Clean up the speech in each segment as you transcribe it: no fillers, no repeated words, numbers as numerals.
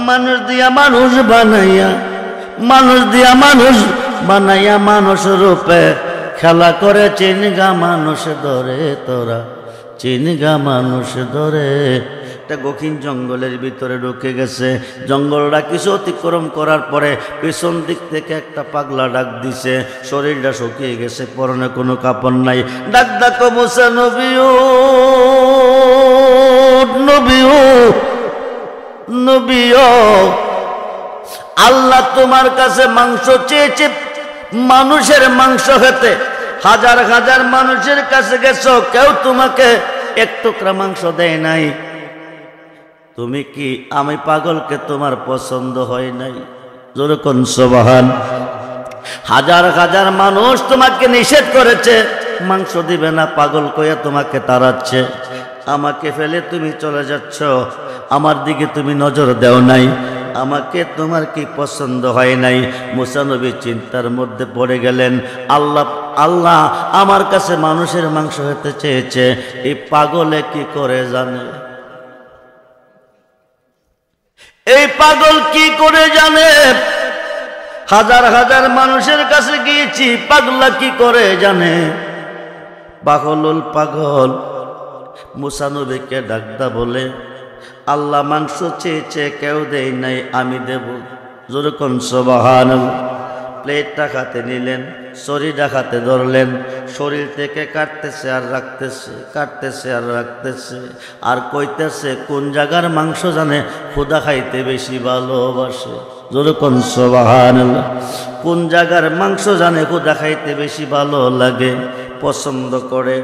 মানুষ দিয়া মানুষ বানাইয়া, মানুষ দিয়া মানুষ বানাইয়া মানুষ রূপে খেলা করে চিনগা মানুষ ধরে, তোরা চিনগা মানুষ ধরে। একটা গহীন জঙ্গলের ভিতরে ঢুকে গেছে। জঙ্গলটা কিছু অতিক্রম করার পরে পেছন দিক থেকে একটা পাগলা ডাক দিছে। শরীরটা শুকিয়ে গেছে, পরনে কোনো কাপড় নাই। ডাক ডাকো মুসা নবীও, নবীও, নবীও, আল্লাহ তোমার কাছে মাংস চেয়েছে, মানুষের মাংস খেতে। হাজার হাজার মানুষের কাছে গেছো, কেউ তোমাকে এক টুকরা মাংস দেয় নাই। তুমি কি আমি পাগলকে তোমার পছন্দ হয় নাই? জোরে কোন সুবহান। হাজার হাজার মানুষ তোমাকে নিষেধ করেছে, মাংস দিবে না, পাগল কইয়া তোমাকে তাড়াচ্ছে। আমাকে ফেলে তুমি চলে যাচ্ছ, আমার দিকে তুমি নজর দেও নাই, আমাকে তোমার কি পছন্দ হয় নাই? মুসা নবী চিন্তার মধ্যে পড়ে গেলেন। আল্লাহ আল্লাহ আমার কাছে মানুষের মাংস হতে চেয়েছে, এই পাগলে কি করে জানে? এই পাগল কি করে জানে? হাজার হাজার মানুষের কাছে গিয়েছি, পাগলা কি করে জানে? পাগলুল পাগল মুসা নবীকে ডাকদা বলে, আল্লাহ মাংস চেয়েছে, কেউ দেয় নাই, আমি দেব। জোরে কোন সুবহানাল্লাহ। প্লেটটা হাতে নিলেন, শরীরটা হাতে ধরলেন, শরীর থেকে কাটতেছে আর রাখতেছে, কাটতেছে আর রাখতেছে, আর কইতেছে কোন জায়গার মাংস জানে খোদা খাইতে বেশি ভালোবাসে। জোরে কোন সুবহানাল্লাহ। কোন জায়গার মাংস জানে খোদা খাইতে বেশি ভালো লাগে, পছন্দ করে।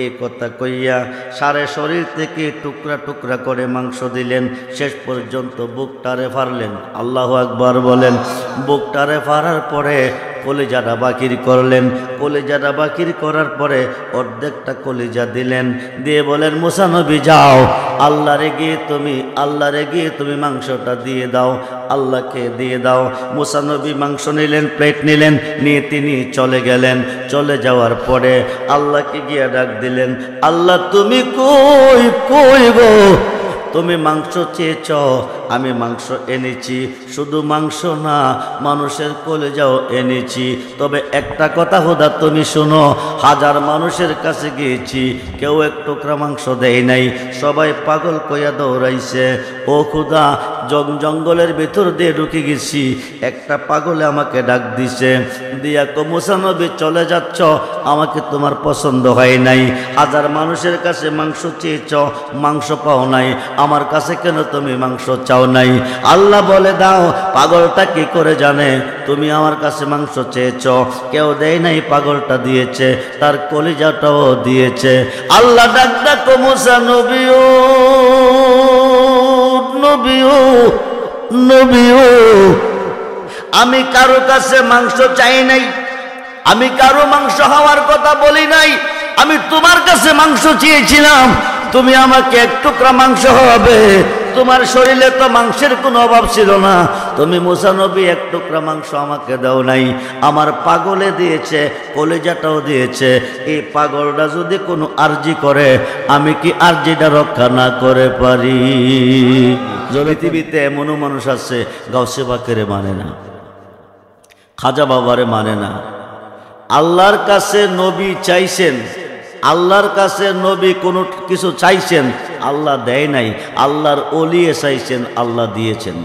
এই কথা কইয়া সারে শরীর থেকে টুকরা টুকরা করে মাংস দিলেন, শেষ পর্যন্ত বুকটারে ফাড়লেন। আল্লাহু আকবার বলেন। বুকটারে ফাড়ার পরে কলিজাটা বাকির করলেন। কলিজাটা বাকির করার পরে অর্ধেকটা কলিজা দিলেন, দিয়ে বলেন মুসা নবী যাও, আল্লাহরে গিয়ে তুমি মাংসটা দিয়ে দাও, আল্লাহকে দিয়ে দাও। মুসা নবী মাংস নিলেন, প্লেট নিলেন, নিয়ে তিনি চলে গেলেন। চলে যাওয়ার পরে আল্লাহকে গিয়ে ডাক দিলেন, আল্লাহ তুমি কই কই গো? তুমি মাংস চেয়েছ, আমি মাংস এনেছি। শুধু মাংস না, মানুষের কলিজাও এনেছি। তবে একটা কথা খোদা তুমি শোনো, হাজার মানুষের কাছে গিয়েছি, কেউ এক টুকরা মাংস দেয় নাই, সবাই পাগল কইয়া দৌড়াইছে। ও খোদা, জঙ্গলের ভিতর দিয়ে ঢুকে গেছি, একটা পাগলে আমাকে ডাক দিছে, দিয়া কো মুসা নবী চলে যাচ্ছ, আমাকে তোমার পছন্দ হয় নাই। হাজার মানুষের কাছে মাংস চেয়েছ, মাংস পাও নাই, আমার কাছে কেন তুমি মাংস চাও নাই? আল্লাহ বলে দাও, পাগলটা কি করে জানে তুমি আমার কাছে মাংস চেয়েছ? কেউ দেয় নাই, পাগলটা দিয়েছে, তার কলিজাটাও দিয়েছে। আল্লাহ ডাক ডাকো মুসা নবীও, নবীও, নবীও, আমি কারো কাছে মাংস চাই নাই, আমি কারো মাংস হওয়ার কথা বলি নাই, আমি তোমার কাছে মাংস চেয়েছিলাম, তুমি আমাকে এক টুকরা মাংস হবে। তোমার শরীরে তো মাংসের কোনো অভাব ছিল না, তুমি মুসা নবী এক টুকরা মাংস আমাকে দাও নাই, আমার পাগলে দিয়েছে, কলিজাটাও দিয়েছে। এই পাগলটা যদি কোনো আরজি করে, আমি কি আরজিটা রক্ষা না করে পারি? পৃথিবীতে এমনও মানুষ আছে গাউসে পাকেরে মানে না, খাজা বাবারে মানে না। আল্লাহর কাছে নবী চাইছেন, আল্লাহর কাছে নবী কোনো কিছু চাইছেন, আল্লাহ দেয় নাই, আল্লাহর ওলিয়ে চাইছেন, আল্লাহ দিয়েছেন।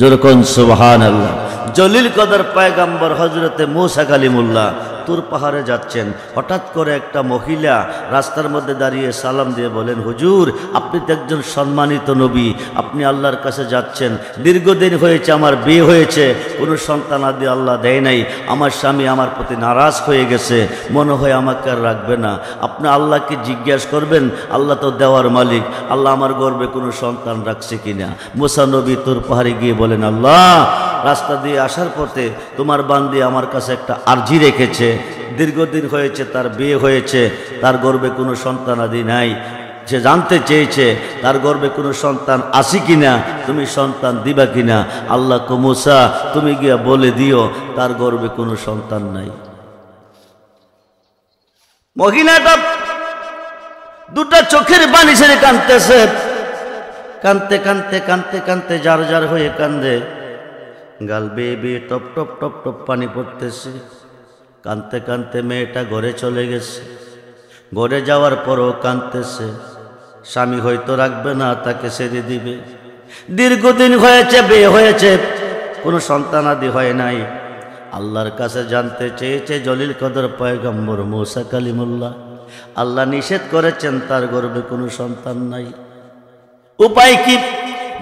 যেরকম সুবহানাল্লাহ। জলিল কদর পয়গম্বর হযরতে মূসা কালিমুল্লাহ তুর পাহাড়ে যাচ্ছেন, হঠাৎ করে একটা মহিলা রাস্তার মধ্যে দাঁড়িয়ে সালাম দিয়ে বলেন, হুজুর আপনি তো একজন সম্মানিত নবী, আপনি আল্লাহর কাছে যাচ্ছেন, দীর্ঘদিন হয়েছে আমার বিয়ে হয়েছে, কোনো সন্তান আদি আল্লাহ দেয় নাই, আমার স্বামী আমার প্রতি নারাজ হয়ে গেছে, মনে হয় আমাকে আর রাখবে না, আপনি আল্লাহকে জিজ্ঞাসা করবেন, আল্লাহ তো দেওয়ার মালিক, আল্লাহ আমার গর্বে কোনো সন্তান রাখছে কিনা। মূসা নবী তুর পাহাড়ে গিয়ে বলেন, আল্লাহ রাস্তা দিয়ে আসার পথে তোমার বান্দি আমার কাছে একটা আরজি রেখেছে, দীর্ঘদিন হয়েছে তার বিয়ে হয়েছে, তার গর্বে কোনো সন্তান আদি নাই, সে জানতে চেয়েছে তার গর্বে কোনো সন্তান আছে কিনা, তুমি সন্তান দিবা কিনা। আল্লাহ কো মূসা তুমি গিয়া বলে দিও তার গর্বে কোনো সন্তান নাই। মহিলাটা দুটা চোখের পানি ছেড়ে কাঁদতেছে, কানতে কানতে কানতে কানতে যার যার হয়ে কান্দে, গাল বেয়ে বেয়ে টপ টপ টপ টপ পানি পড়তেছে। কানতে কানতে মেয়েটা ঘরে চলে গেছে। ঘরে যাওয়ার পরও কাঁদতেছে। স্বামী হয়তো রাখবে না, তাকে ছেড়ে দিবে। দীর্ঘদিন হয়েছে, বিয়ে হয়েছে, কোনো সন্তানাদি হয় নাই। আল্লাহর কাছে জানতে চেয়েছে জলিল কদর পয়গম্বর মুসা কালিমুল্লাহ। আল্লাহ নিষেধ করেছেন, তার গর্ভে কোনো সন্তান নাই। উপায় কি?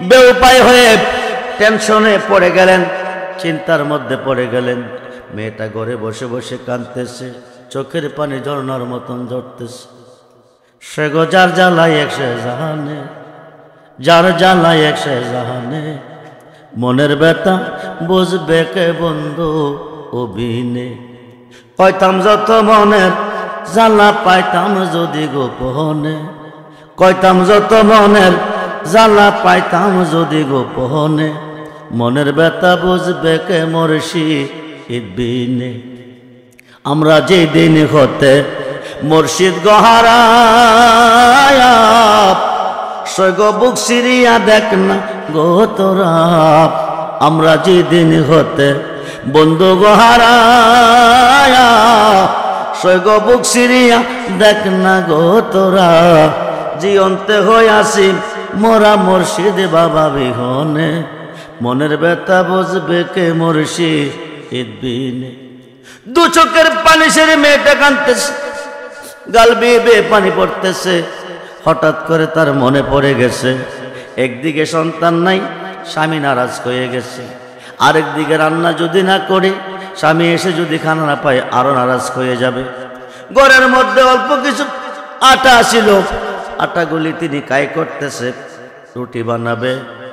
বেউপায় হয়ে টেনশনে পড়ে গেলেন, চিন্তার মধ্যে পড়ে গেলেন। মেয়েটা ঘরে বসে বসে কাঁদতেছে, চোখের পানি ঝরনার মতন ঝরতেছে। সে গো যার জ্বালায় একশে জাহানে, যার জ্বালায় একশে জাহানে, মনের ব্যথা বুঝবে কে বন্ধু অভিনে। কইতাম যত মনের জ্বালা পাইতাম যদি গোপনে, কইতাম যত মনের জ্বালা পাইতাম যদি গোপনে, মনের ব্যথা বুঝবে কে মুর্শিদ বিনে। আমরা যে দিন হতে মুর্শিদ গহারায়া, সৈগ বুক সিরিয়া দেখ না গো তোরা। আমরা যে দিন হতে বন্ধু গহারায়া, সৈগ বুক সিরিয়া দেখ না গো তোরা। জিয়ন্তে হয়ে আসি মোরা মুর্শিদ বাবা বিহনে, মনের ব্যথা বুঝবে কে মুর্শিদ বিনে। দু চোখের পানি সেরে মেয়েটা কাঁদতেছে, গাল বেয়ে বেয়ে পানি পড়তেছে। হঠাৎ করে তার মনে পড়ে গেছে, একদিকে সন্তান নাই, স্বামী নারাজ হয়ে গেছে। আরেকদিকে রান্না যদি না করে, স্বামী এসে যদি খানা না পায়, আরো নারাজ হয়ে যাবে। ঘরের মধ্যে অল্প কিছু আটা ছিল, আটাগুলি তিনি কাই করতেছে, রুটি বানাবে,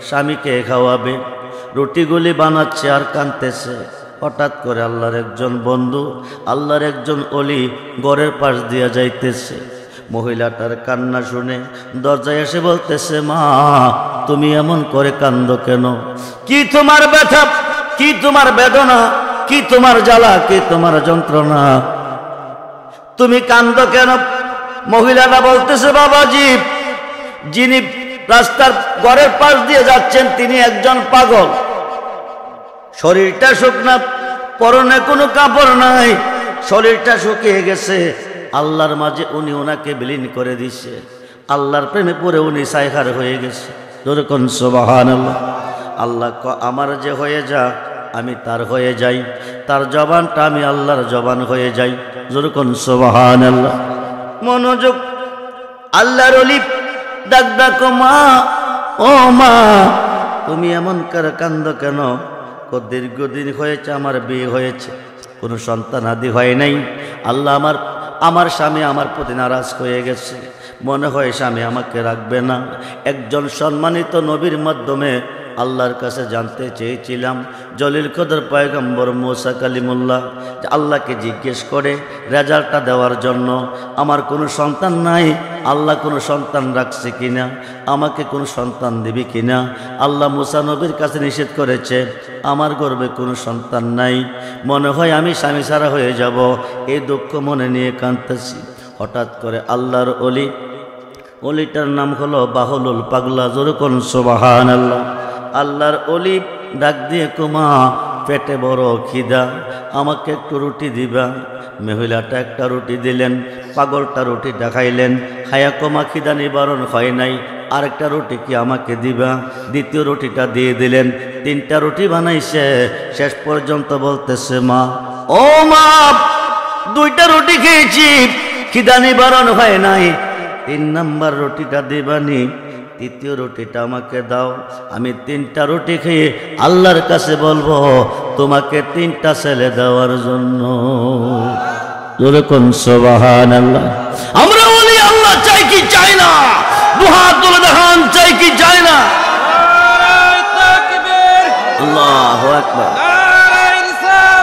স্বামীকে খাওয়াবে। রুটিগুলি বানাচ্ছে আর কাঁদতেছে। হঠাৎ করে আল্লাহর একজন বন্ধু, আল্লাহর একজন অলি ঘরের পাশ দিয়া যাইতেছে। মহিলাটার কান্না শুনে দরজায় এসে বলতেছে, মা তুমি এমন করে কান্দো কেন? কি তোমার ব্যথা, কি তোমার বেদনা, কি তোমার জ্বালা, কি তোমার যন্ত্রণা, তুমি কান্দো কেন? মহিলাটা বলতেছে, বাবাজি, যিনি রাস্তার ঘরের পাশ দিয়ে যাচ্ছেন তিনি একজন পাগল। শরীরটা শুকনা, পরনে কোনো কাপড় নাই, শরীরটা শুকিয়ে গেছে। আল্লাহর মাঝে উনি ওনাকে বিলীন করে দিচ্ছে। আল্লাহর প্রেমে পড়ে উনি সাইহার হয়ে গেছে। যেরকম সুবহানাল্লাহ। আল্লাহ আমার যে হয়ে যা, আমি তার হয়ে যাই, তার জবানটা আমি আল্লাহর জবান হয়ে যাই। যেরকম সুবহানাল্লাহ। মনোযোগ। আল্লাহর ওলি ডাক ডাকো, মা ও মা তুমি এমন করে কান্দো কেন? দীর্ঘদিন হয়েছে আমার বিয়ে হয়েছে, কোনো সন্তান আদি হয় নাই। আল্লাহ আমার স্বামী আমার প্রতি নারাজ হয়ে গেছে। মনে হয় স্বামী আমাকে রাখবে না। একজন সম্মানিত নবীর মাধ্যমে আল্লাহর কাছে জানতে চেয়েছিলাম, জলিল কদর পয়গম্বর মুসা কালিমুল্লাহ আল্লাহকে জিজ্ঞেস করে রেজাল্টটা দেওয়ার জন্য, আমার কোনো সন্তান নাই, আল্লাহ কোনো সন্তান রাখছে কিনা, আমাকে কোনো সন্তান দিবি কিনা। আল্লাহ মুসা নবীর কাছে নিষেধ করেছে, আমার গর্ভে কোনো সন্তান নাই, মনে হয় আমি স্বামী ছাড়া হয়ে যাব। এই দুঃখ মনে নিয়ে কাঁদতেছি। হঠাৎ করে আল্লাহর অলিটার নাম হলো বাহলুল পাগলা। যেরকম সুবহানাল্লাহ। আল্লাহর অলি ডাক দিয়ে, কুমা পেটে বড় খিদা, আমাকে একটু রুটি দিবা। মহিলাটা একটা রুটি দিলেন, পাগলটা রুটিটা খাইলেন। খায়া কমা খিদা নিবারণ হয় নাই, আরেকটা রুটি কি আমাকে দিবা? দ্বিতীয় রুটিটা দিয়ে দিলেন। তিনটা রুটি বানাইছে। শেষ পর্যন্ত বলতেছে, মা ও মা, দুইটা রুটি খেয়েছি, খিদা নিবারণ হয় নাই, 3 নাম্বার রুটিটা দিবানি, তৃতীয় রুটিটা আমাকে দাও। আমি 3টা রুটি খেয়ে আল্লাহর কাছে বলবো তোমাকে 3টা ছেলে দেওয়ার জন্য। যেরকম সুবহানাল্লাহ। আমরা বলি আল্লাহ চাই কি চাই না? দুহাত তুলে দেখান, চাই কি চাই না? আল্লাহু আকবার।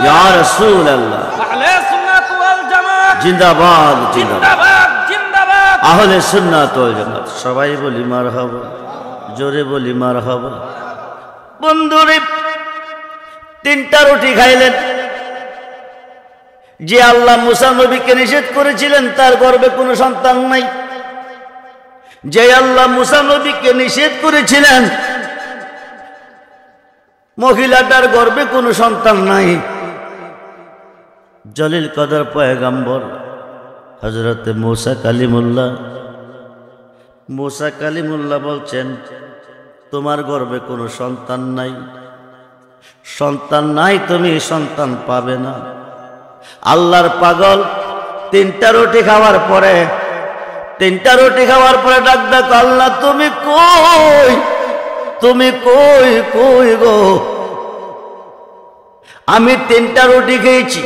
ইয়া রাসূলুল্লাহ, জিন্দাবাদ জিন্দাবাদ জিন্দাবাদ। আহলে সুন্নাত ওয়াল জামাত। সবাই বলি মারহাবা, জোরে বলি মারহাবা। বন্ধুরে, 3টা রুটি খাইলেন। যে আল্লাহ মুসা নবীকে নিষেধ করেছিলেন তার গর্ভে কোনো সন্তান নাই। যে আল্লাহ মুসা নবীকে নিষেধ করেছিলেন মহিলাটার গর্ভে কোনো সন্তান নাই, জলিল কদর পয়গম্বর হযরতে মুসা কালিমুল্লাহ বলছেন তোমার গর্ভে কোনো সন্তান নাই, তুমি সন্তান পাবে না। আল্লাহর পাগল তিনটা রুটি খাওয়ার পরে ডাক ডাক, আল্লাহ তুমি কই গো? আমি 3টা রুটি খেয়েছি,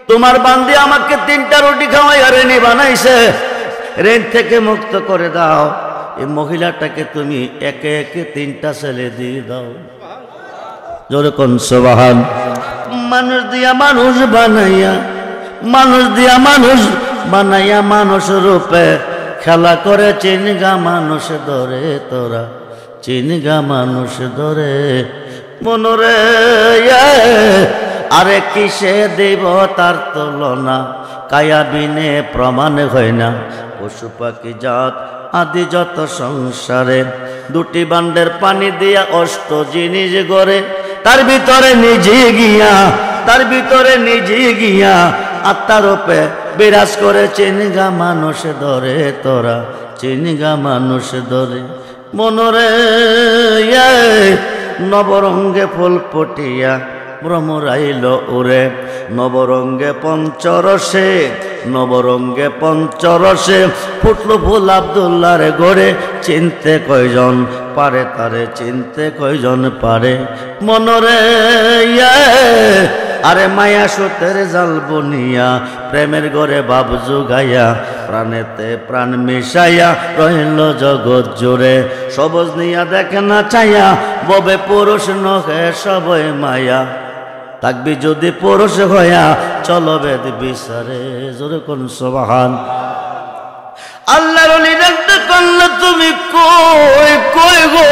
তোমার বান্দি আমাকে 3টা রুটি খাওয়াই রেনি বানাইছে, রেন থেকে মুক্ত করে দাও। এই মহিলাটাকে তুমি একে একে 3টা ছেলে দিয়ে দাও। জোরে কোন সুবহান। মানুষ দিয়া মানুষ বানাইয়া মানুষ রূপে খেলা করে চিনগা মানুষ ধরে, তোরা চিনগা মানুষ ধরে মনরে। আরে কিসে দেব তার তুলনা, কায়া বিনে প্রমাণ হয় না। পশু পাখি জাত আদি যত সংসারে, 2টি বান্ডের পানি দিয়া 8 জিনিস গড়ে। তার ভিতরে নিজে গিয়া আত্মারূপে বিরাজ করে চিনগা মানুষ ধরে, তোরা চিনগা মানুষ ধরে মনরে। নবরঙ্গে ফুল ফুটিয়া ভ্রমরাইল উরে, নবরঙ্গে পঞ্চরসে ফুটলো ফুল আব্দুল্লাহর গড়ে। চিনতে কয়জন পারে তারে, চিনতে কয়জন পারে মনরে। আরে মায়া সুতের জাল বনিয়া প্রেমের ঘরে বাপ জুগাইয়া, প্রাণেতে প্রাণ মিশাইয়া রহিল জগৎ জুড়ে। সবজ নিয়া দেখে না চাইয়া, ববে পুরুষ নহে সবই মায়া। থাকবি যদি পুরুষ হইয়া, চলো বেদ বিচারে। জোরে কোন সুবহান। আল্লাহর ওলি ডাকতে কল্লা, তুমি কই গো?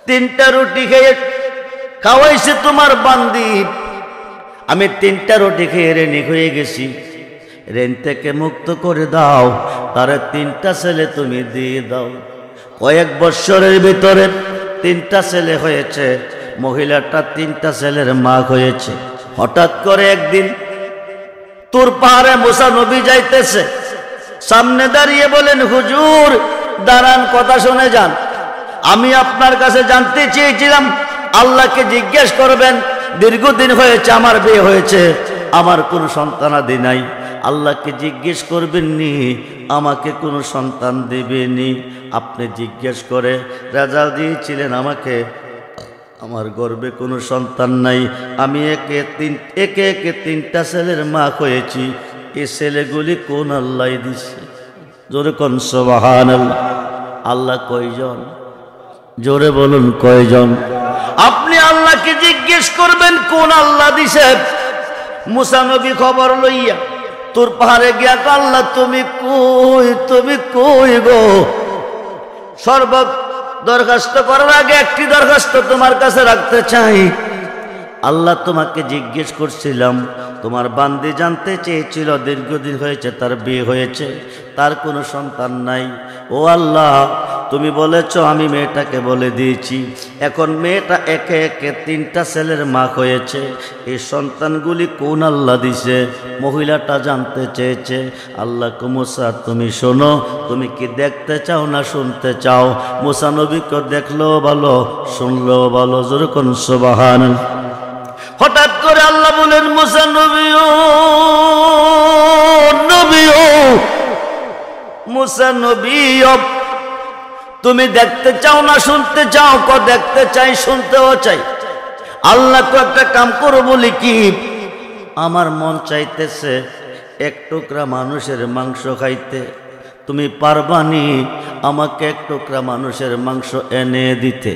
3টা রুটি খেয়ে খাওয়াইছে তোমার বান্দি, আমি 3টা রুটি খেয়ে রেনি হয়ে গেছি, রেন থেকে মুক্ত করে দাও। তারে 3টা ছেলে তুমি দিয়ে দাও। কয়েক বৎসরের ভিতরে 3টা ছেলে হয়েছে, মহিলাটা 3টা ছেলের মা হয়েছে। হঠাৎ করে একদিন তুর পাহাড়ে মুসা নবী যাইতেছে, সামনে দাঁড়িয়ে বলেন, হুজুর দাঁড়ান, কথা শুনে যান। আমি আপনার কাছে জানতে চেয়েছিলাম, আল্লাহকে জিজ্ঞেস করবেন, দীর্ঘদিন হয়েছে আমার বিয়ে হয়েছে, আমার কোনো সন্তানাদি নাই। আল্লাহকে জিজ্ঞেস করবেন নি আমাকে কোনো সন্তান দেবেনি। আপনি জিজ্ঞেস করে রেজাল্ট দিয়েছিলেন আমাকে, আমার গর্ভে কোনো সন্তান নাই। আমি একে একে 3টা ছেলের মা হয়েছি। এই ছেলেগুলি কোন আল্লাহ দিছে? জোরে কোন সুবহানাল্লাহ। আল্লাহ কয়জন? জোরে বলুন কয়জন? আপনি আল্লাহকে জিজ্ঞেস করবেন কোন আল্লাহ দিছে। মুসা নবী খবর লইয়া তোর পাহাড়ে গিয়া, আল্লাহ তুমি কই গো? দরখাস্ত করার আগে একটি দরখাস্ত তোমার কাছে রাখতে চাই। আল্লাহ তোমাকে জিজ্ঞেস করছিলাম, তোমার বান্দি জানতে চেয়েছিল দীর্ঘদিন হয়েছে তার বিয়ে হয়েছে, তার কোনো সন্তান নাই। ও আল্লাহ, তুমি বলেছ, আমি মেয়েটাকে বলে দিয়েছি। এখন মেয়েটা একে একে 3টা ছেলের মা হয়েছে। এই সন্তানগুলি কোন আল্লাহ দিছে? মহিলাটা জানতে চেয়েছে। আল্লাহ মুসা তুমি শোনো, তুমি কি দেখতে চাও না শুনতে চাও? মুসা নবীকে দেখলেও ভালো, শুনলেও ভালো। জোরে কোন সুবহানাল্লাহ। হঠাৎ করে আল্লাহ বলেন, মুসা মুসা নবী, তুমি দেখতে চাও না শুনতে চাও? দেখতে চাই, শুনতেও চাই। আল্লাহ তো একটা কাম করো বলি কি, আমার মন চাইতেছে 1 টুকরা মানুষের মাংস খাইতে। তুমি পারবানি আমাকে 1 টুকরা মানুষের মাংস এনে দিতে?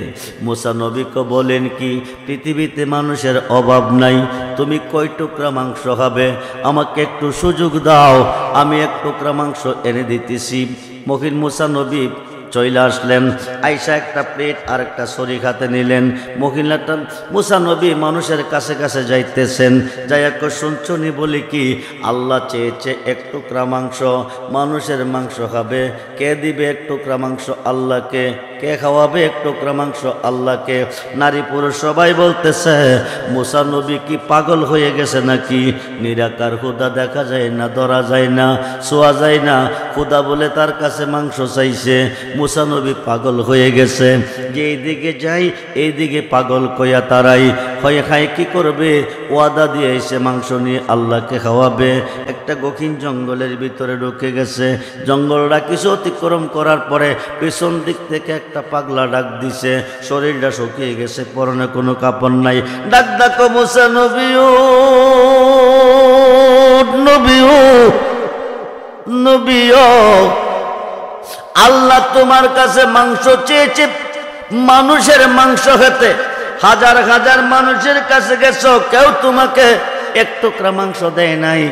মুসা নবীকে বলেন কি, পৃথিবীতে মানুষের অভাব নাই, তুমি কয় টুকরা মাংস খাবে? আমাকে একটু সুযোগ দাও, আমি 1 টুকরা মাংস এনে দিতেছি। মহিন মুসা নবী চলে আসলেন, আইসা একটা প্লেট আর একটা ছড়ি হাতে নিলেন। মহিলাটা মুসা নবী মানুষের কাছে কাছে যাইতেছেন, যাইয়া শুনছনি বলি কি আল্লাহ চেয়েছে এক টুকরা মাংস, মানুষের মাংস খাবে, কে দিবে এক টুকরা মাংস? আল্লাহকে। কে খাওয়াবে এক টুকরা মাংস? আল্লাহকে। নারী পুরুষ সবাই বলতেছে মুসা নবী কি পাগল হয়ে গেছে নাকি? নিরাকার খুদা দেখা যায় না, ধরা যায় না, ছোঁয়া যায় না, খুদা বলে তার কাছে মাংস চাইছে। মুসা নবী পাগল হয়ে গেছে, যে এইদিকে যাই এইদিকে পাগল কইয়া তারাই হয়ে খায়। কি করবে? ওয়াদা দিয়ে এসে মাংস নিয়ে আল্লাহকে খাওয়াবে। একটা গহীন জঙ্গলের ভিতরে ঢুকে গেছে। জঙ্গলটা কিছু অতিক্রম করার পরে পেছন দিক থেকে একটা পাগলা ডাক দিছে, শরীরটা শুকিয়ে গেছে, পরনে কোনো কাপড় নাই। ডাক ডাকো মুসা নবীও, নবীও, নবীও, আল্লাহ তোমার কাছে মাংস চেয়েছে, মানুষের মাংস খেতে। হাজার হাজার মানুষের কাছে গেছো, কেউ তোমাকে এক টুকরা মাংস দেয় নাই।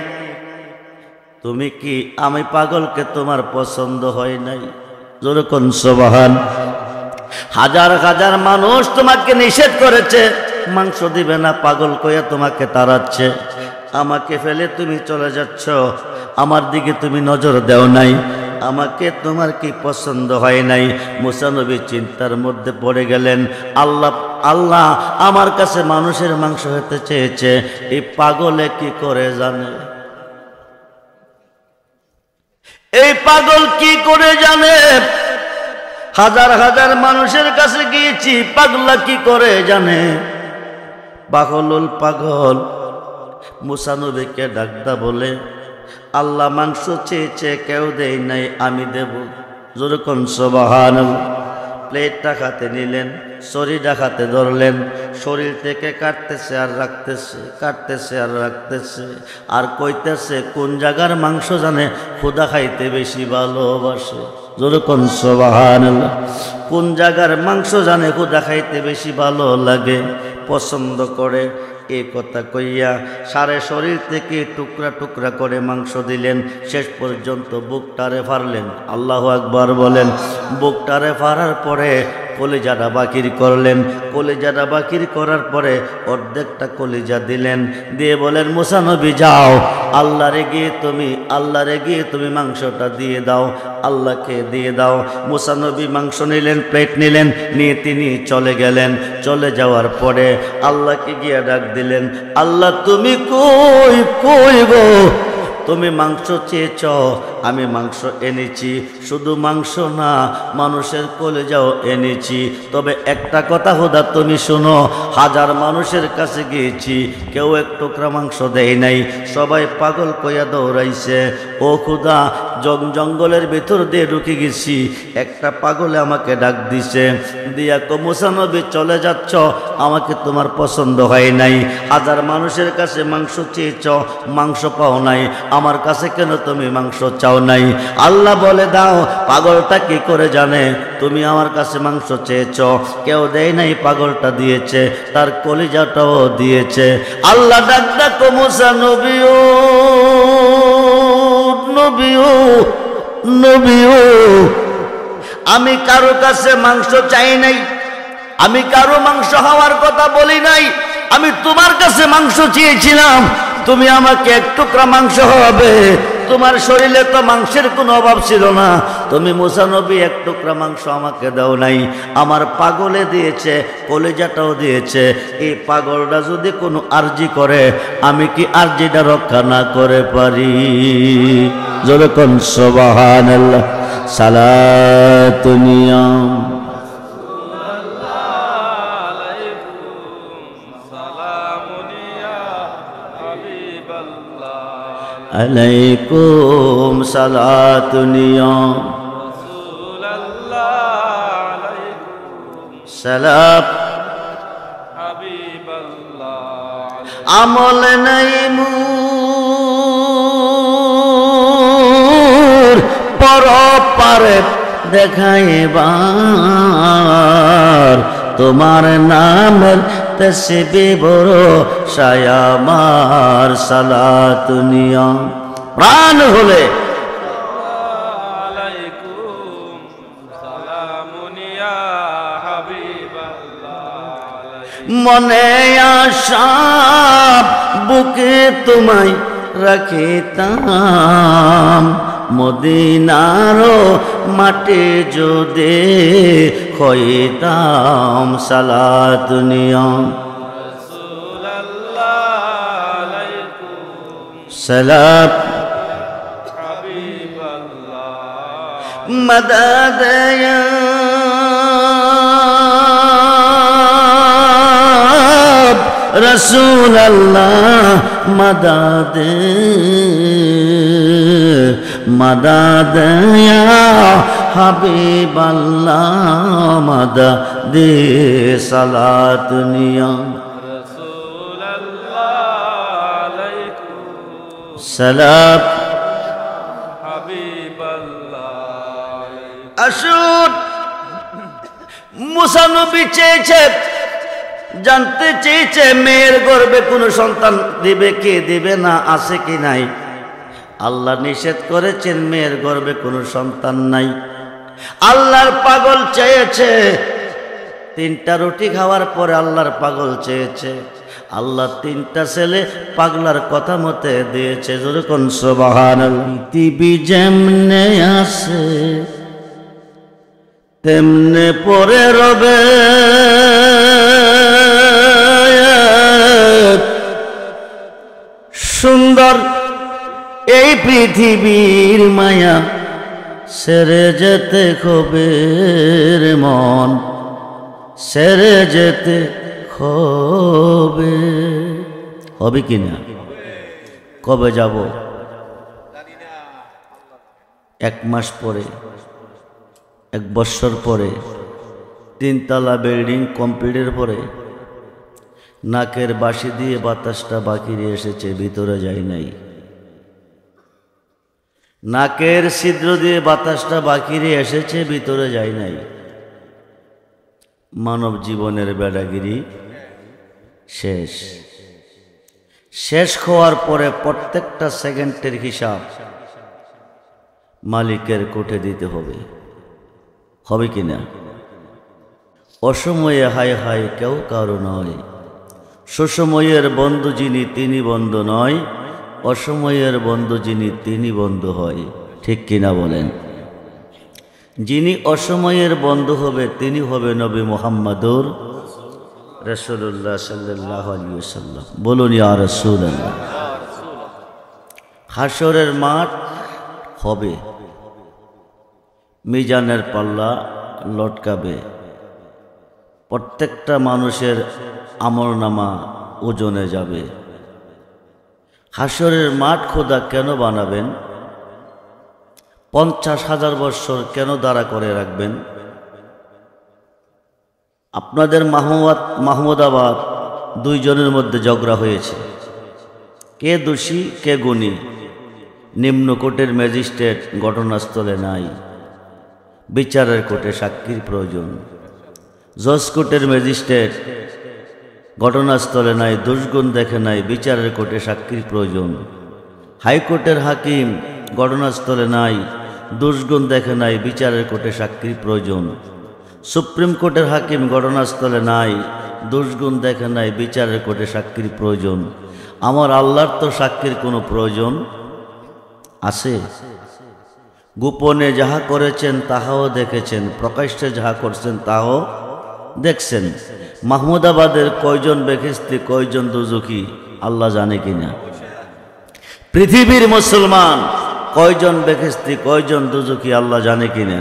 তুমি কি আমি পাগলকে তোমার পছন্দ হয় নাই? জোরে কোন সুবহান। হাজার হাজার মানুষ তোমাকে নিষেধ করেছে, মাংস দিবে না, পাগল কইয়া তোমাকে তাড়াচ্ছে। আমাকে ফেলে তুমি চলে যাচ্ছ, আমার দিকে তুমি নজর দেও নাই, আমাকে তোমার কি পছন্দ হয় নাই? মুসা নবী চিন্তার মধ্যে পড়ে গেলেন। আল্লাহ আল্লাহ আমার কাছে মানুষের মাংস হতে চেয়েছে, এই পাগলে কি করে জানে? এই পাগল কি করে জানে? হাজার হাজার মানুষের কাছে গিয়েছি, পাগলা কি করে জানে? বাকলুল পাগল মুসা নবীকে ডাকদা বলে আল্লাহ মাংস চেয়েছে, কেউ দেয় নাই, আমি দেব। জোরে কোন সুবহানাল্লাহ। প্লেটটা হাতে নিলেন, শরীরটা হাতে ধরলেন, শরীর থেকে কাটতেছে আর রাখতেছে, কাটতেছে আর রাখতেছে, আর কইতেছে কোন জায়গার মাংস জানে খোদা খাইতে বেশি ভালোবাসে। জোরে কোন সুবহানাল্লাহ। কোন জায়গার মাংস জানে খোদা খাইতে বেশি ভালো লাগে, পছন্দ করে। এই কথা কইয়া সারে শরীর থেকে টুকরা টুকরা করে মাংস দিলেন, শেষ পর্যন্ত বুকটারে ফাড়লেন। আল্লাহু আকবার বলেন। বুকটারে ফাড়ার পরে কলিজাটা বাকির করলেন। কলিজাটা বাকির করার পরে অর্ধেকটা কলিজা দিলেন, দিয়ে বলেন মুসা নবী যাও, আল্লাহরে গিয়ে তুমি মাংসটা দিয়ে দাও, আল্লাহকে দিয়ে দাও। মুসা নবী মাংস নিলেন, প্লেট নিলেন, নিয়ে তিনি চলে গেলেন। চলে যাওয়ার পরে আল্লাহকে গিয়ে ডাক দিলেন, আল্লাহ তুমি কই কই গো? তুমি মাংস চেয়েছ, আমি মাংস এনেছি। শুধু মাংস না, মানুষের কলিজাও এনেছি। তবে একটা কথা খোদা তুমি শোনো, হাজার মানুষের কাছে গিয়েছি, কেউ এক টুকরা মাংস দেয় নাই, সবাই পাগল কইয়া দৌড়াইছে। ও খোদা, জঙ্গলের ভিতর দিয়ে ঢুকে গেছি, একটা পাগলে আমাকে ডাক দিছে, দিয়া কো মুসা নবী চলে যাচ্ছ, আমাকে তোমার পছন্দ হয় নাই। হাজার মানুষের কাছে মাংস চেয়েছ, মাংস পাও নাই, আমার কাছে কেন তুমি মাংস চাও নাই? আল্লাহ বলে দাও, পাগলটা কি করে জানে তুমি আমার কাছে মাংস চেয়েছ? কেউ দেয় নাই, পাগলটা দিয়েছে, তার কলিজাটাও দিয়েছে। আল্লাহ ডাক ডাকো মুসা নবীও, নবীও, নবীও, আমি কারো কাছে মাংস চাই নাই, আমি কারো মাংস খাওয়ার কথা বলি নাই, আমি তোমার কাছে মাংস চেয়েছিলাম, তুমি আমাকে এক টুকরা মাংস হবে। তোমার শরীরে তো মাংসের কোনো অভাব ছিল না, তুমি মুসা নবী এক টুকরা মাংস আমাকে দাও নাই, আমার পাগলে দিয়েছে, কলিজাটাও দিয়েছে। এই পাগলটা যদি কোনো আরজি করে, আমি কি আরজিটা রক্ষা না করে পারি? জোরে কোন সুবহানাল্লাহ। সালাতুন ইয়া আলাইকুম সালাতুন ইয়া রাসূলুল্লাহ, আলাইকুম সালাম হাবিবাল্লাহ। আমল নাই মুর পরপারে দেখাইবার, তোমার নামের তসবিহ বড় শায়ামার। সালাতুন ইয়া প্রাণ হলে মনে আশা বুকে তোমায় রাখিতাম মদিনার মাটি যদি হইতাম সালাত নিয়ম সালাম মদদ ইয়া রসূল আল্লাহ মদদ মদদ ইয়া হাবিব আল্লাহ মদদ সালাত নিয়ম রসূল আল্লাহ আলাইকুম সালাম হাবিব আল্লাহ আসুন মুসা নবী চেয়েছে জানতে চেয়েছে মেয়ের গর্ভে কোনো সন্তান দিবে কি দিবে না আছে কি নাই আল্লাহ নিষেধ করেছেন মেয়ের গর্ভে কোনো সন্তান নাই আল্লাহর পাগল চেয়েছে 3টা রুটি খাওয়ার পরে আল্লাহর পাগল চেয়েছে আল্লাহ 3টা ছেলে পাগলার কথা মতে দিয়েছে যেরকম সুবহানাল্লাহ পৃথিবী যেমনে আছে তেমনে পরে রবে সুন্দর এই পৃথিবীর মায়া সেরে যেতে হবে রে মন সেরে যেতে হবে হবে কিনা কবে যাব 1 মাস পরে 1 বছর পরে 3 তলা বিল্ডিং কমপ্লিটের পরে নাকের বাঁশি দিয়ে বাতাসটা বাকিরে এসেছে ভিতরে যায় নাই নাকের ছিদ্র দিয়ে বাতাসটা বাকিরে এসেছে ভিতরে যায় নাই মানব জীবনের বেড়াগিরি শেষ শেষ হওয়ার পরে প্রত্যেকটা সেকেন্ডের হিসাব মালিকের কোঠে দিতে হবে হবে কিনা অসময়ে হায় হায় কেউ কারো নয় সুসময়ের বন্ধু যিনি তিনি বন্ধু নয় অসময়ের বন্ধু যিনি তিনি বন্ধু হয় ঠিক কিনা বলেন যিনি অসময়ের বন্ধু হবে তিনি হবে নবী মুহাম্মদুর রাসূলুল্লাহ সাল্লাল্লাহু আলাইহি ওয়াসাল্লাম বলুন ইয়া রাসূলুল্লাহ হাসরের মাঠ হবে মিজানের পাল্লা লটকাবে প্রত্যেকটা মানুষের আমলনামা ওজনে যাবে হাসরের মাঠ খোদা কেন বানাবেন 50,000 বছর কেন দাঁড়া করে রাখবেন আপনাদের মাহমুদাবাদ 2 জনের মধ্যে ঝগড়া হয়েছে কে দোষী কে গুণী নিম্ন কোর্টের ম্যাজিস্ট্রেট ঘটনাস্থলে নাই বিচারের কোর্টে সাক্ষীর প্রয়োজন জজ কোর্টের ম্যাজিস্ট্রেট ঘটনাস্থলে নাই দোষগুণ দেখে নাই বিচারের কোর্টে সাক্ষীর প্রয়োজন হাইকোর্টের হাকিম ঘটনাস্থলে নাই দোষগুণ দেখে নাই বিচারের কোর্টে সাক্ষীর প্রয়োজন সুপ্রিম কোর্টের হাকিম ঘটনাস্থলে নাই দোষগুণ দেখে নাই বিচারের কোর্টে সাক্ষীর প্রয়োজন আমার আল্লাহর তো সাক্ষীর কোনো প্রয়োজন আছে গোপনে যাহা করেছেন তাহাও দেখেছেন প্রকাশ্যে যাহা করছেন তাও দেখছেন মাহমুদাবাদের কয়জন বেহেশতি কয়জন দোজখী আল্লাহ জানে কিনা পৃথিবীর মুসলমান কয়জন বেহেশতি কয়জন দোজখী আল্লাহ জানে কিনা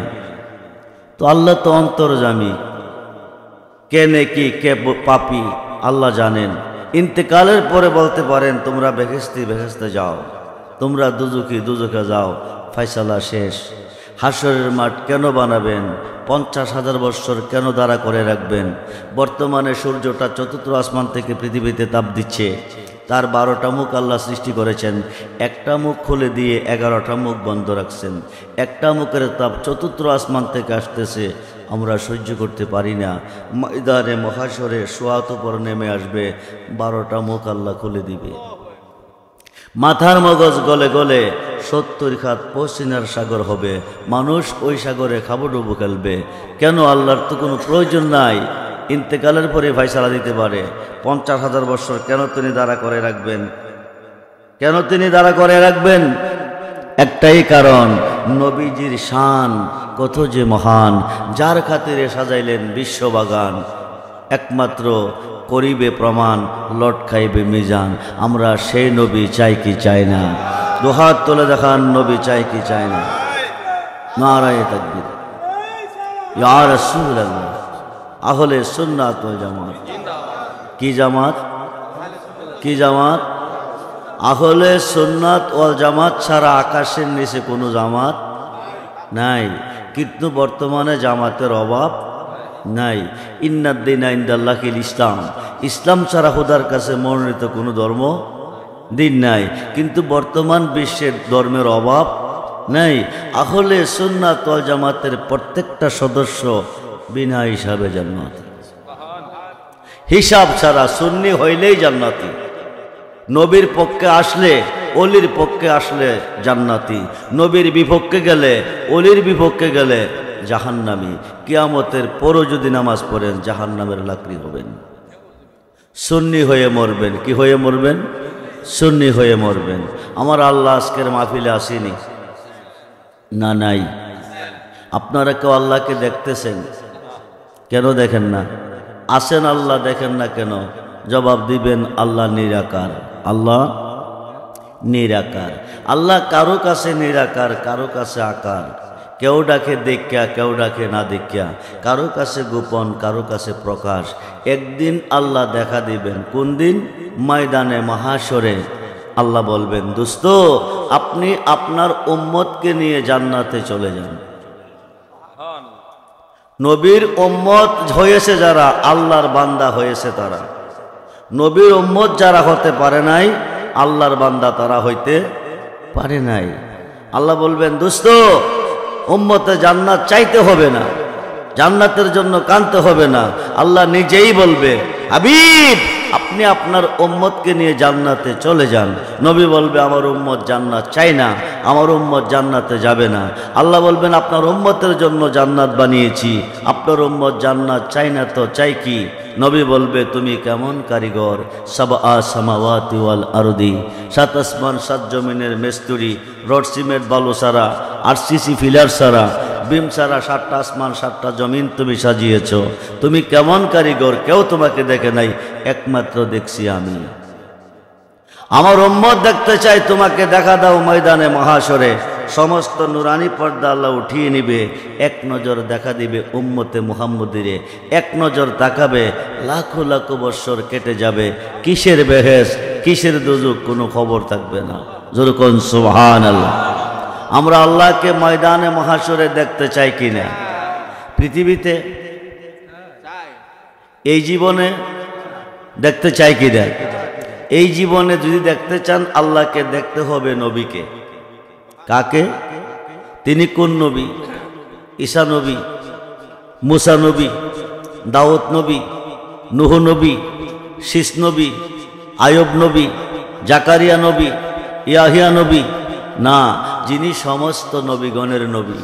তো আল্লাহ তো অন্তর্যামী কে নেকি কে পাপী আল্লাহ জানেন ইন্তেকালের পরে বলতে পারেন তোমরা বেহেশতে যাও তোমরা দুজখে যাও ফয়সালা শেষ হাসরের মাঠ কেন বানাবেন 50,000 বছর কেন দাঁড়া করে রাখবেন বর্তমানে সূর্যটা চতুর্থ আসমান থেকে পৃথিবীতে তাপ দিচ্ছে তার 12টা মুখ আল্লাহ সৃষ্টি করেছেন একটা মুখ খুলে দিয়ে 11টা মুখ বন্ধ রাখছেন একটা মুখের তাপ চতুর্থ আসমান থেকে আসতেছে আমরা সহ্য করতে পারি না ময়দানে মহাশরে সোয়াত উপর নেমে আসবে 12টা মুখ আল্লাহ খুলে দিবে মাথার মগজ গলে গলে 70 খাত পশ্চিমার সাগর হবে মানুষ ওই সাগরে খাবুডুবু খেলবে কেন আল্লাহর তো কোনো প্রয়োজন নাই ইন্তেকালের পরে ফয়সালা দিতে পারে। 50,000 বছর কেন তিনি দাঁড়া করে রাখবেন? কেন তিনি দাঁড়া করে রাখবেন? একটাই কারণ, নবীজির শান কত যে মহান, যার খাতিরে সাজাইলেন বিশ্ববাগান। একমাত্র করিবে প্রমাণ, লট খাইবে মিজান। আমরা সেই নবী চাই কি চাই না? দুহাত তুলে দেখান, নবী চাই কি চাই না? নারায়ে তাকবীর। ইয়া রাসূলুল্লাহ। আহলে সুন্নাত ওয়াল জামাত। কি জামাত? কি জামাত? আহলে সুন্নাত ওয়াল জামাত ছাড়া আকাশের নিচে কোনো জামাত নাই। কিন্তু বর্তমানে জামাতের অভাব নাই। ইন্নাদ-দীনা ইনদাল্লাহিল ইসলাম। ইসলাম ছাড়া খোদার কাছে মনোনীত কোনো ধর্ম দিন নাই। কিন্তু বর্তমান বিশ্বের ধর্মের অভাব নাই। আহলে সুন্নাত ওয়াল জামাতের প্রত্যেকটা সদস্য বিনা হিসাবে জান্নাতি। হিসাব ছাড়া সুন্নি হইলেই জান্নাতি। নবীর পক্ষে আসলে, অলির পক্ষে আসলে জান্নাতি। নবীর বিপক্ষে গেলে, অলির বিপক্ষে গেলে জাহান্নামী। কিয়ামতের পরও যদি নামাজ পড়েন জাহান্নামের লাকড়ি হবেন। সুন্নি হয়ে মরবেন। কি হয়ে মরবেন? সুন্নি হয়ে মরবেন। আমার আল্লাহ আজকের মাহফিলে আসেনি না? নাই। আপনারা কেউ আল্লাহকে দেখতেছেন? কেন দেখেন না? আসেন, আল্লাহ দেখেন না কেন? জবাব দিবেন, আল্লাহ নিরাকার। আল্লাহ নিরাকার। আল্লাহ কারো কাছে নিরাকার, কারো কাছে আকার। কেউ ডাকে দেখিয়া, কেউ ডাকে না দেখিয়া, কারো কাছে গোপন, কারো কাছে প্রকাশ। একদিন আল্লাহ দেখা দিবেন। কোন দিন? ময়দানে মাহাশরে। আল্লাহ বলবেন, দোস্ত আপনি আপনার উম্মতকে নিয়ে জান্নাতে চলে যান। নবীর উম্মত হয়েছে যারা, আল্লাহর বান্দা হয়েছে তারা। নবীর উম্মত যারা হতে পারে নাই, আল্লাহর বান্দা তারা হইতে পারে নাই। আল্লাহ বলবেন, দোস্ত উম্মতে জান্নাত চাইতে হবে না, জান্নাতের জন্য কাঁদতে হবে না। আল্লাহ নিজেই বলবে, হাবিব আপনি আপনার উম্মতকে নিয়ে জান্নাতে চলে যান। নবী বলবে, আমার উম্মত জান্নাত চাই না, আমার উম্মত জান্নাতে যাবে না। আল্লাহ বলবেন, আপনার উম্মতের জন্য জান্নাত বানিয়েছি, আপনার উম্মত জান্নাত চাই না তো চাই কি? নবী বলবে, তুমি কেমন কারিগর। সাবআ সামাওয়াতি ওয়াল আরদি। 7 আসমান 7 জমিনের মিস্ত্রি, রড সিমেন্ট বালু সারা, আরসিসি ফিলার সারা, বিম সারা 7টা আসমান 7টা জমিন তুমি সাজিয়েছ। তুমি কেমন কারিগর, কেউ তোমাকে দেখে নাই, একমাত্র দেখছি আমি। আমার উম্মত দেখতে চাই, তোমাকে দেখা দাও ময়দানে মহাশরে। সমস্ত নুরানি পর্দা আল্লাহ উঠিয়ে নিবে, এক নজর দেখা দিবে উম্মতে মুহাম্মদিরে। এক নজর তাকাবে, লাখো লাখো বৎসর কেটে যাবে। কিসের বেহেশ, কিসের দুজুক, কোনো খবর থাকবে না। জোরে কোন সুবহানাল্লাহ। আমরা আল্লাহকে ময়দানে মহাশরে দেখতে চাই কিনা? পৃথিবীতে এই জীবনে দেখতে চাই কিনা? এই জীবনে যদি দেখতে চান, আল্লাহকে দেখতে হবে নবীকে। কাকে? তিনি কোন নবী? ঈসা নবী, মুসা নবী, দাউদ নবী, নূহ নবী, শীষ নবী, আয়ুব নবী, জাকারিয়া নবী, ইয়াহিয়া নবী না, যিনি সমস্ত নবীগণের নবী,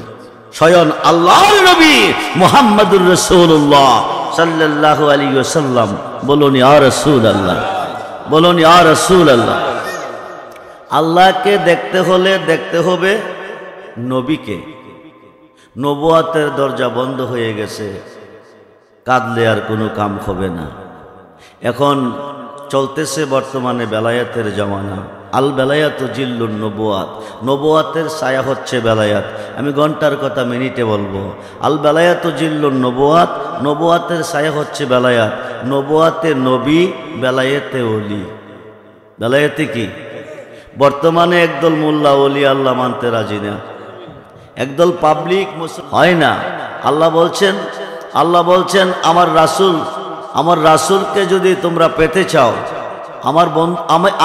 স্বয়ং আল্লাহর নবী মুহাম্মদুর রাসূলুল্লাহ সাল্লাল্লাহু আলাইহি ওয়াসাল্লাম। বলুন ইয়া রাসূলুল্লাহ, বলুন ইয়া রাসূলুল্লাহ। আল্লাহকে দেখতে হলে দেখতে হবে নবীকে। নবুয়াতের দরজা বন্ধ হয়ে গেছে, কাঁদলে আর কোনো কাম হবে না। এখন চলতেছে বর্তমানে বেলায়াতের জামানা। আল বেলায়াতু জিল্লুন নবুয়াত। নবুয়াতের ছায়া হচ্ছে বেলায়াত। আমি ঘন্টার কথা মিনিটে বলবো। আল বেলায়াতু জিল্লুন নবুয়াত। নবুয়াতের ছায়া হচ্ছে বেলায়াত। নবুয়াতে নবী, বেলায়েতে ওলি। বেলায়েতে কি? বর্তমানে একদল মোল্লা ওলি আল্লাহ মানতে রাজি না, একদল পাবলিক হয় না। আল্লাহ বলছেন আমার রাসূলকে যদি তোমরা পেতে চাও,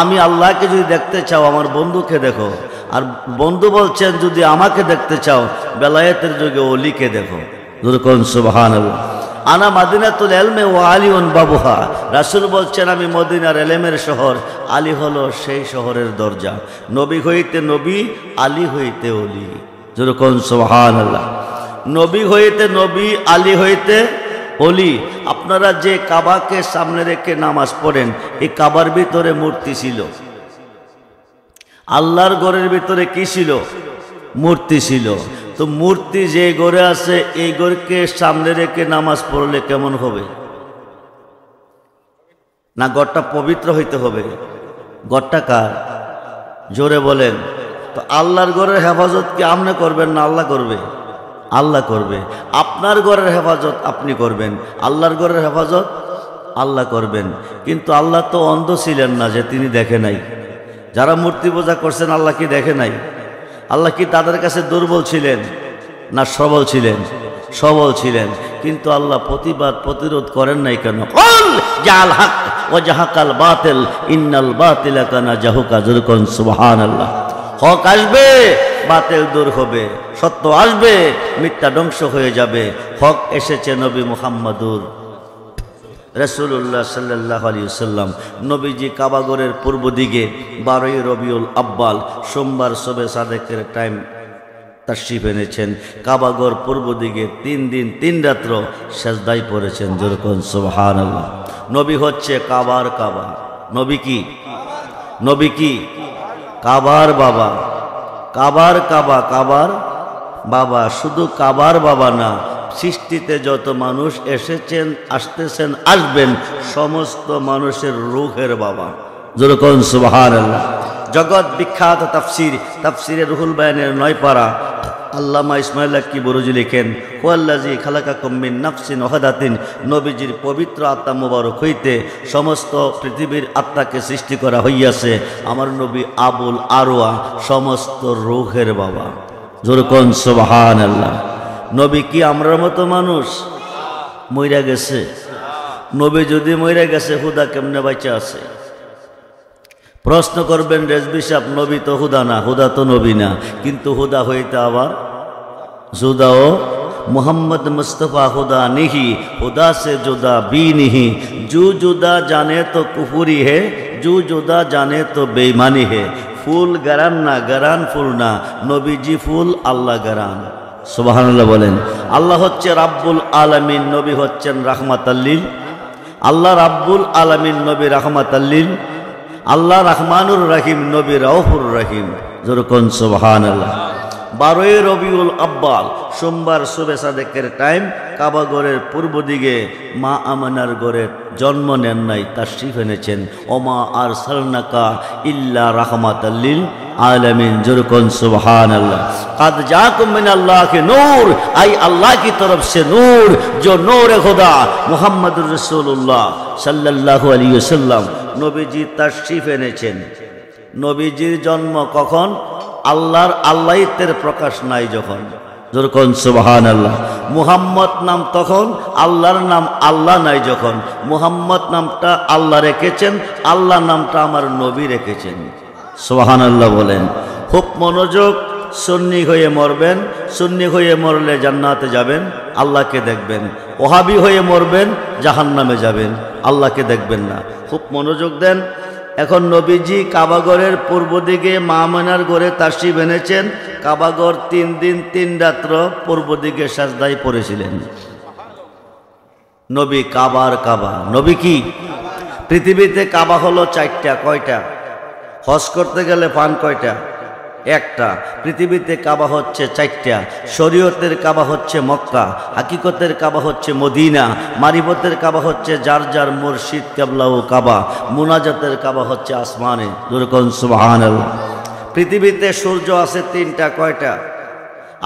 আমি আল্লাহকে যদি দেখতে চাও, আমার বন্ধুকে দেখো। আর বন্ধু বলছেন, যদি আমাকে দেখতে চাও, বেলায়েতের যুগে ওলিকে দেখো। যখন সুবহানাল্লাহ। আনা মাদিনাতুল ইলমি ওয়া আলিউন বাবুহা। রাসূল বলছেন, আমি মদিনার এলেমের শহর, আলী হলো সেই শহরের দরজা। নবী হইতে নবী, আলী হইতে ওলি। যখন সুবহানাল্লাহ। নবী হইতে নবী, আলী হইতে ওলি। আপনি আপনারা যে কাবাকে সামনে রেখে নামাজ পড়েন, এই কাবার ভিতরে মূর্তি ছিল। আল্লাহর ঘরের ভিতরে কি ছিল? মূর্তি ছিল। তো মূর্তি যে ঘরে আছে, এই ঘরকে সামনে রেখে নামাজ পড়লে কেমন হবে? না ঘরটা পবিত্র হইতে হবে? ঘরটা কার? জোরে বলেন। তো আল্লাহর ঘরের হেফাজত কি আপনি করবেন না আল্লাহ করবে? আল্লাহ করবে। আপনার ঘরের হেফাজত আপনি করবেন, আল্লাহর ঘরের হেফাজত আল্লাহ করবেন। কিন্তু আল্লাহ তো অন্ধ ছিলেন না যে তিনি দেখে নাই। যারা মূর্তি পূজা করছেন আল্লাহ কি দেখে নাই? আল্লাহ কি তাদের কাছে দুর্বল ছিলেন না সবল ছিলেন? সবল ছিলেন। কিন্তু আল্লাহ প্রতিবাদ প্রতিরোধ করেন নাই কেন? কুল জাল হক ওয়া জাহাকাল বাতিল ইন্নাল বাতিলা কানা জাহুকা। যুরকুন সুবহানাল্লাহ। হক আসবে, বাতিল দূর হবে, সত্য আসবে, মিথ্যা ধ্বংস হয়ে যাবে। হক এসেছে নবী মুহাম্মদুর রাসূলুল্লাহ সাল্লাল্লাহু আলাইহি ওয়াসাল্লাম। নবীজি কাবাগরের পূর্ব দিকে 12ই রবিউল আব্বাল সোমবার শবে সাদেকের টাইম তাশরিফ এনেছেন। কাবাগর পূর্ব দিকে 3 দিন 3 রাত্র সেজদায় পড়েছেন। যুরকুন সুবহানাল্লাহ। নবী হচ্ছে কাবার কাবা। নবী কি? নবী কি? কাবার বাবা। কাবার কাবা, কাবার বাবা। শুধু কাবার বাবা না, সৃষ্টিতে যত মানুষ এসেছেন, আসতেছেন, আসবেন, সমস্ত মানুষের রূহের বাবা। যুরকুন সুবহানাল্লাহ। জগৎ বিখ্যাত তাফসীর, তাফসীরে রুহুল বায়ানের 9 পারা আল্লামা ইসমাইল আক্কি বুরুজি লিখেন, হুয়াল্লাযী খালাকাকুম মিন নাফসিন ওয়াহিদাতিন। নবীজির পবিত্র আত্মা মুবারক হইতে সমস্ত পৃথিবীর আত্মাকে সৃষ্টি করা হইয়াছে। আমার নবী আবুল আরওয়া, সমস্ত রূহের বাবা। যুরকুন সুবহানাল্লাহ। নবী কি আমরার মতো মানুষ? মইরা গেছে। নবী যদি মইরা গেছে, হুদা কেমনে বাইচা আছে? প্রশ্ন করবেন রেজবি সাহেব, নবী তো হুদা না, হুদা তো নবী না, কিন্তু হুদা হইতে আবার জুদা। ও মোহাম্মদ মুস্তফা হুদা নিহি, হুদা সে জুদা বি নিহি। জু জুদা জানে তো কুফুরি হে, জু জুদা জানে তো বেঈমানি হে। ফুল গারান না, গারান ফুল না, নবীজি ফুল, আল্লাহ গারান। সুবহানাল্লাহ বলেন। আল্লাহ হচ্ছে রাব্বুল আলামিন, নবী হচ্ছেন রাহমাতাল লিল। আল্লাহ রাব্বুল আলামিন, নবী রাহমাতাল লিল। আল্লাহ রহমানুর রহিম, নবী রাউফুর রহিম। যুরকুন সুবহানাল্লাহ। 12ই রবিউল আব্বাল সোমবার শবে সাদেকের টাইম কাবাগরের পূর্ব দিকে মা আমানার ঘরে জন্ম নেন নাই, তাশরিফ এনেছেন। ওমা আরসালনাকা ইল্লা রাহমাতাল লিল आलमीन। जुरकुन सुबहान अल्लाह। कद जाकुम मिनल्लाहि नूर, आई अल्लाह की तरफ से नूर, जो नूर खुदा मुहम्मद रसूलुल्लाह सल्लल्लाहु अलैहि वसल्लम। नबीजी तशरीफ এনেছেন। নবীজির জন্ম কখন? আল্লাহর আল্লাহিত্বের প্রকাশ নাই যখন। যখন সুবহানাল্লাহ। মুহাম্মদ নাম তখন, আল্লাহর নাম আল্লাহ নাই যখন। মুহাম্মদ নামটা আল্লাহ রেখেছেন, আল্লাহ নামটা আমার নবী রেখেছেন। সুবহানাল্লাহ বলেন। খুব মনোযোগ। সুন্নি হয়ে মরবেন, সুন্নি হয়ে মরলে জান্নাতে যাবেন, আল্লাহকে দেখবেন। ওহাবি হয়ে মরবেন, জাহান্নামে যাবেন, আল্লাহকে দেখবেন না। খুব মনোযোগ দেন। এখন নবীজি কাবাগরের পূর্ব দিকে মা আমিনার ঘরে তাশরিফ এনেছেন। কাবাগর 3 দিন 3 রাত্র পূর্ব দিকে সাজদায় পড়েছিলেন। নবী কাবার কাবা। নবী কি? পৃথিবীতে কাবা হলো 4টা। কয়টা? হজ করতে গেলে পান কয়টা? একটা। পৃথিবীতে কাবা হচ্ছে 4টা। শরীয়তের কাবা হচ্ছে মক্কা, হাকিকতের কাবা হচ্ছে মদিনা, মারিফতের কাবা হচ্ছে যার যার মুর্শিদ কিবলা ও কাবা, মুনাজাতের কাবা হচ্ছে আসমানে। যুরকুন সুবহানাল্লাহ। পৃথিবীতে সূর্য আছে 3টা। কয়টা?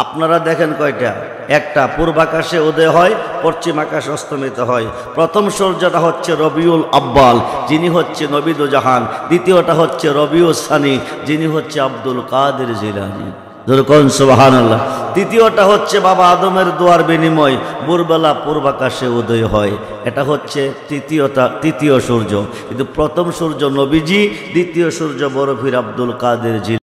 আপনারা দেখেন কয়টা? একটা। পূর্বাকাশে উদয় হয়, পশ্চিম আকাশে অস্তমিত হয়। প্রথম সূর্যটা হচ্ছে রবিউল আব্বাল, যিনি হচ্ছে নবী দো জাহান। দ্বিতীয়টা হচ্ছে রবিউল সানি, যিনি হচ্ছে আব্দুল কাদের জিলানী। যুরকুন সুবহানাল্লাহ। তৃতীয়টা হচ্ছে বাবা আদমের দোয়ার বিনিময়, ভোরবেলা পূর্বাকাশে উদয় হয়। এটা হচ্ছে তৃতীয় সূর্য। কিন্তু প্রথম সূর্য নবীজি, দ্বিতীয় সূর্য বরফির আব্দুল কাদের জিলানী।